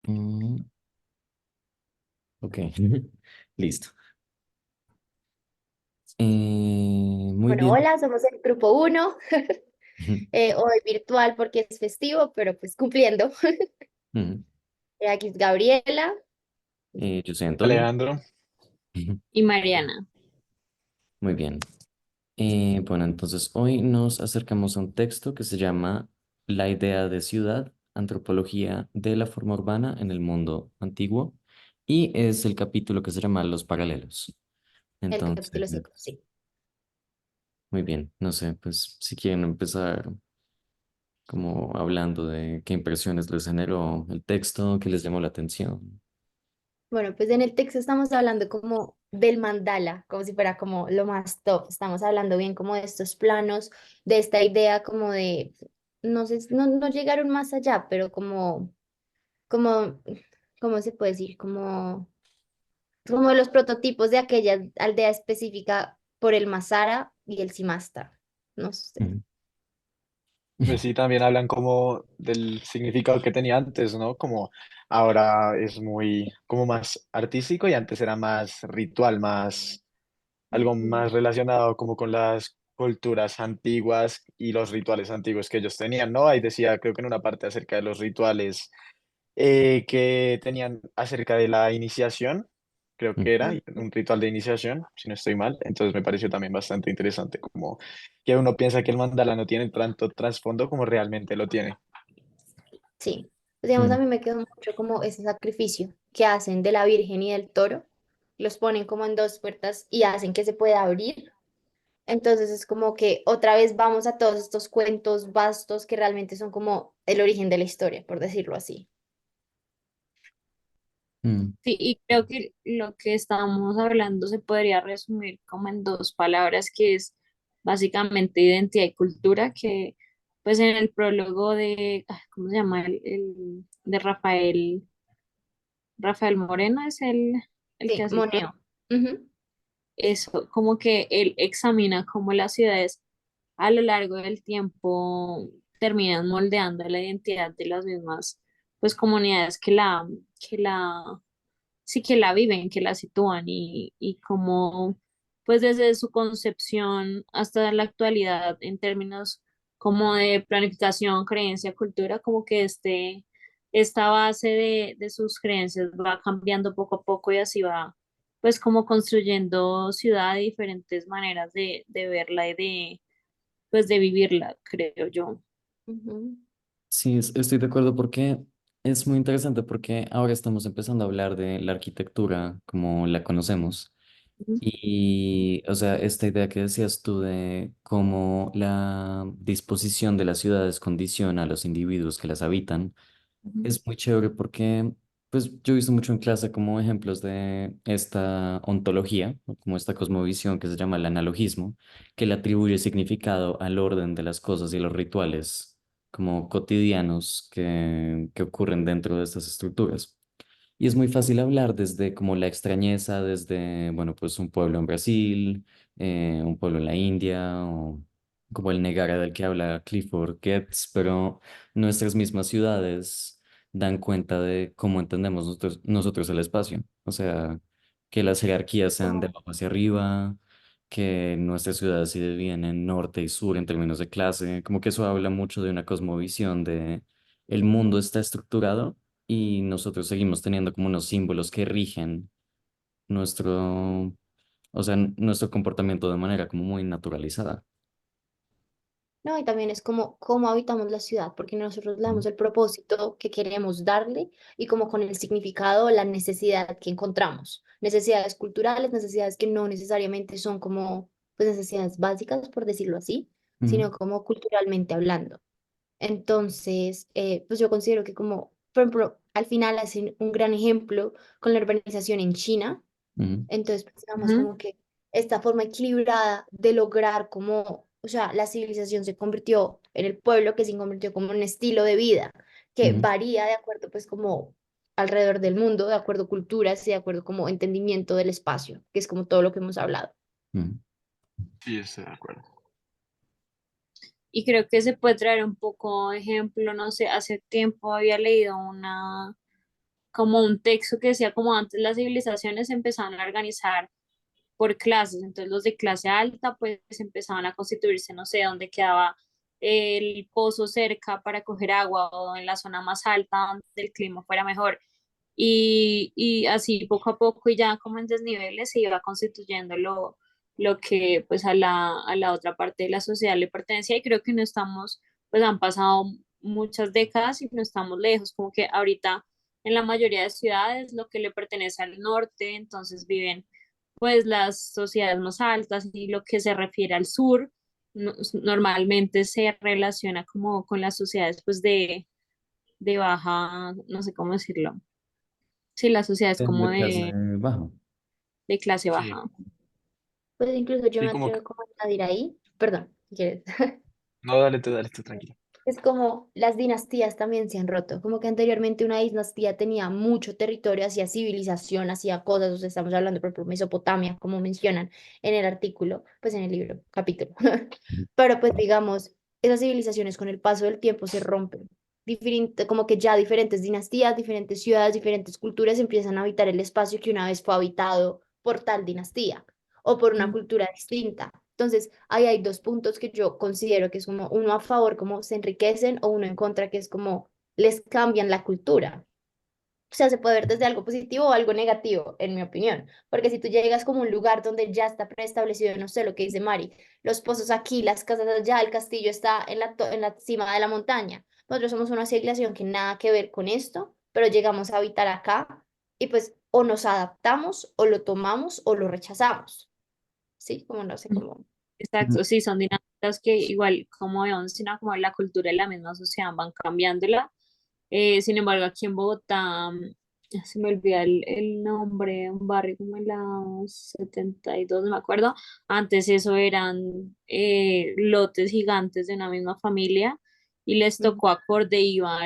Mm, ok, listo. Muy Bueno, bien. hola, somos el grupo uno, hoy virtual porque es festivo, pero pues cumpliendo. Ujú. Aquí es Gabriela. Yo soy Antonio. Alejandro, Ujú. Y Mariana. Muy bien. Bueno, entonces hoy nos acercamos a un texto que se llama La idea de ciudad, antropología de la forma urbana en el mundo antiguo, y es el capítulo que se llama Los paralelos. El Entonces, capítulo 5, sí. muy bien, no sé, pues si quieren empezar como hablando de qué impresiones les generó el texto, qué les llamó la atención. Bueno, pues en el texto estamos hablando como del mandala, como si fuera como lo más top. Estamos hablando bien como de estos planos, de esta idea como de, no sé, no llegaron más allá, pero como, ¿cómo se puede decir? Como los prototipos de aquella aldea específica por el Masara y el Simasta. No sé. Ujú. pues sí, también hablan como del significado que tenía antes, ¿no? Como ahora es muy, como más artístico y antes era más ritual, más, algo Ujú. más relacionado como con las culturas antiguas y los rituales antiguos que ellos tenían, ¿no? Ahí decía, creo que en una parte acerca de los rituales que tenían acerca de la iniciación, creo que era Ujú. un ritual de iniciación, si no estoy mal. Entonces me pareció también bastante interesante, como que uno piensa que el mandala no tiene tanto trasfondo como realmente lo tiene. Sí, pues, digamos, a Mm, mí me quedó mucho como ese sacrificio que hacen de la Virgen y del toro, los ponen como en dos puertas y hacen que se pueda abrir. Entonces es como que otra vez vamos a todos estos cuentos vastos que realmente son como el origen de la historia, por decirlo así. mm, Sí, y creo que lo que estamos hablando se podría resumir como en dos palabras, que es básicamente identidad y cultura, que pues en el prólogo de, ¿cómo se llama? De Rafael Moreno es el que Sí, hace el Monet. mío. Ujú. Eso, como que él examina cómo las ciudades a lo largo del tiempo terminan moldeando la identidad de las mismas pues comunidades sí que la viven, que la sitúan y cómo pues desde su concepción hasta la actualidad en términos como de planificación, creencia, cultura, como que esta base de sus creencias va cambiando poco a poco y así va pues como construyendo ciudad de diferentes maneras de verla y pues de vivirla, creo yo. Ujú. sí, estoy de acuerdo porque es muy interesante porque ahora estamos empezando a hablar de la arquitectura como la conocemos. Ujú, Y, o sea, esta idea que decías tú de cómo la disposición de las ciudades condiciona a los individuos que las habitan, ujú, es muy chévere porque, pues, yo he visto mucho en clase como ejemplos de esta ontología, o como esta cosmovisión que se llama el analogismo, que le atribuye significado al orden de las cosas y los rituales como cotidianos que ocurren dentro de estas estructuras. Y es muy fácil hablar desde como la extrañeza, desde, bueno, pues un pueblo en Brasil, un pueblo en la India, o como el Negara del que habla Clifford Geertz, pero nuestras mismas ciudades dan cuenta de cómo entendemos nosotros el espacio. O sea, que las jerarquías sean de Como- abajo hacia arriba, que nuestras ciudades se dividen en norte y sur en términos de clase, como que eso habla mucho de una cosmovisión de el mundo está estructurado y nosotros seguimos teniendo como unos símbolos que rigen nuestro, o sea, nuestro comportamiento de manera como muy naturalizada. No, y también es como cómo habitamos la ciudad, porque nosotros le Ujú, damos el propósito que queremos darle y como con el significado, la necesidad que encontramos. Necesidades culturales, necesidades que no necesariamente son como pues, necesidades básicas, por decirlo así, ujú, sino como culturalmente hablando. Entonces, pues yo considero que como, por ejemplo, al final hacen un gran ejemplo con la urbanización en China. ujú, Entonces, pues, digamos ujú. como que esta forma equilibrada de lograr como, o sea, la civilización se convirtió en el pueblo que se convirtió como un estilo de vida que ujú, varía de acuerdo pues como alrededor del mundo, de acuerdo a culturas y de acuerdo como entendimiento del espacio, que es como todo lo que hemos hablado. ujú, Sí, estoy de acuerdo. Y creo que se puede traer un poco ejemplo, no sé, hace tiempo había leído como un texto que decía como antes las civilizaciones se empezaban a organizar por clases, entonces los de clase alta pues empezaban a constituirse, no sé, dónde quedaba el pozo cerca para coger agua o en la zona más alta donde el clima fuera mejor. Y así poco a poco y ya como en desniveles se iba constituyendo lo que pues a la otra parte de la sociedad le pertenecía y creo que no estamos, pues han pasado muchas décadas y no estamos lejos, como que ahorita en la mayoría de ciudades lo que le pertenece al norte, entonces viven pues las sociedades más altas y lo que se refiere al sur normalmente se relaciona como con las sociedades pues de baja, no sé cómo decirlo. Sí, las sociedades como De clase baja. de clase Sí, baja. Pues incluso yo sí, me como atrevo como a añadir ahí, perdón, si quieres. no, dale tú, tranquilo. Es como las dinastías también se han roto, como que anteriormente una dinastía tenía mucho territorio, hacía civilización, hacía cosas, o sea, estamos hablando por ejemplo Mesopotamia, como mencionan en el artículo, pues en el libro, capítulo. Pero pues digamos, esas civilizaciones con el paso del tiempo se rompen. Como que ya diferentes dinastías, diferentes ciudades, diferentes culturas empiezan a habitar el espacio que una vez fue habitado por tal dinastía o por una Mm. cultura distinta. Entonces, ahí hay dos puntos que yo considero que es como uno a favor, como se enriquecen, o uno en contra, que es como les cambian la cultura. O sea, se puede ver desde algo positivo o algo negativo, en mi opinión. Porque si tú llegas como a un lugar donde ya está preestablecido, no sé lo que dice Mari, los pozos aquí, las casas allá, el castillo está en la cima de la montaña. Nosotros somos una civilización que nada que ver con esto, pero llegamos a habitar acá y pues o nos adaptamos o lo tomamos o lo rechazamos. Sí, como no sé cómo. Mm. Exacto, sí, son dinámicas que igual como de sino como la cultura y la misma sociedad van cambiándola. Sin embargo, aquí en Bogotá, se me olvida el nombre, un barrio como en la 72 no me acuerdo. Antes eso eran lotes gigantes de una misma familia y les Mm, tocó acorde, iba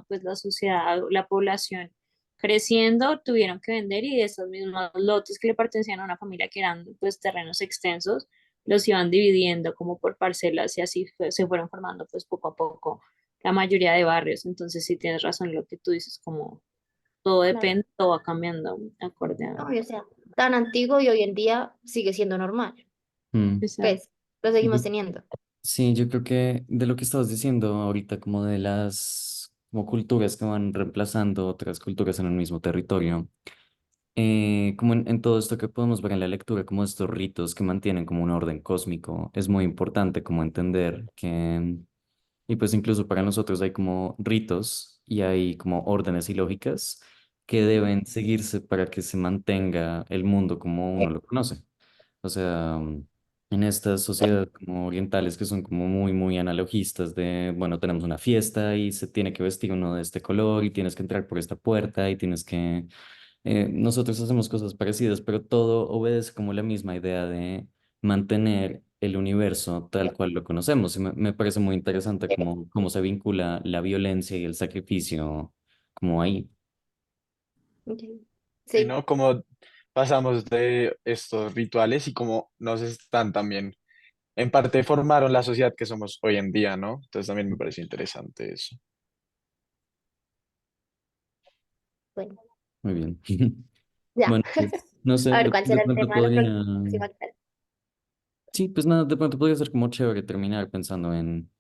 pues la sociedad, la población creciendo, tuvieron que vender y de esos mismos lotes que le pertenecían a una familia que eran pues terrenos extensos, los iban dividiendo como por parcelas y así se fueron formando pues poco a poco la mayoría de barrios. Entonces sí tienes razón lo que tú dices, como todo claro. depende, todo va cambiando acorde a... No, y o sea, tan antiguo y hoy en día sigue siendo normal. Mm. Exacto. Pues lo seguimos Yo- teniendo. sí, yo creo que de lo que estabas diciendo ahorita, como de las como culturas que van reemplazando otras culturas en el mismo territorio, como en todo esto que podemos ver en la lectura, como estos ritos que mantienen como un orden cósmico, es muy importante como entender que, y pues incluso para nosotros hay como ritos y hay como órdenes y lógicas que deben seguirse para que se mantenga el mundo como uno lo conoce. O sea, en estas sociedades como orientales que son como muy, muy analogistas de, bueno, tenemos una fiesta y se tiene que vestir uno de este color y tienes que entrar por esta puerta y tienes que nosotros hacemos cosas parecidas, pero todo obedece como la misma idea de mantener el universo tal cual lo conocemos. Y me parece muy interesante cómo se vincula la violencia y el sacrificio como ahí. Ok. Y Sí, no, como pasamos de estos rituales y cómo nos están también, en parte formaron la sociedad que somos hoy en día, ¿no? Entonces también me parece interesante eso. bueno, Muy bien. ya. Bueno, pues no sé, A ver, ¿cuál de será el pronto tema de la podría, próxima clase? sí, pues nada, de pronto podría ser como chévere terminar pensando en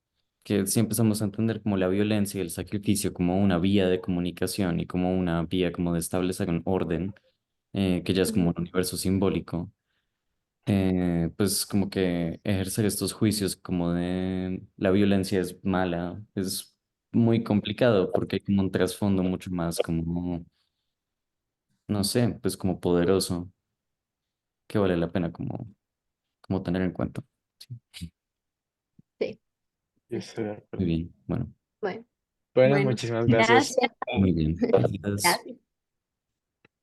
que si empezamos a entender como la violencia y el sacrificio como una vía de comunicación y como una vía como de establecer un orden, que ya es como Ujú. un universo simbólico, pues como que ejercer estos juicios como de la violencia es mala, es muy complicado porque hay como un trasfondo mucho más como, no sé, pues como poderoso que vale la pena como tener en cuenta. Sí. Sí, Sí, estoy de Muy acuerdo. bien, bueno, bueno, Bueno, Bueno, muchísimas gracias. gracias. muy bien. Gracias. gracias.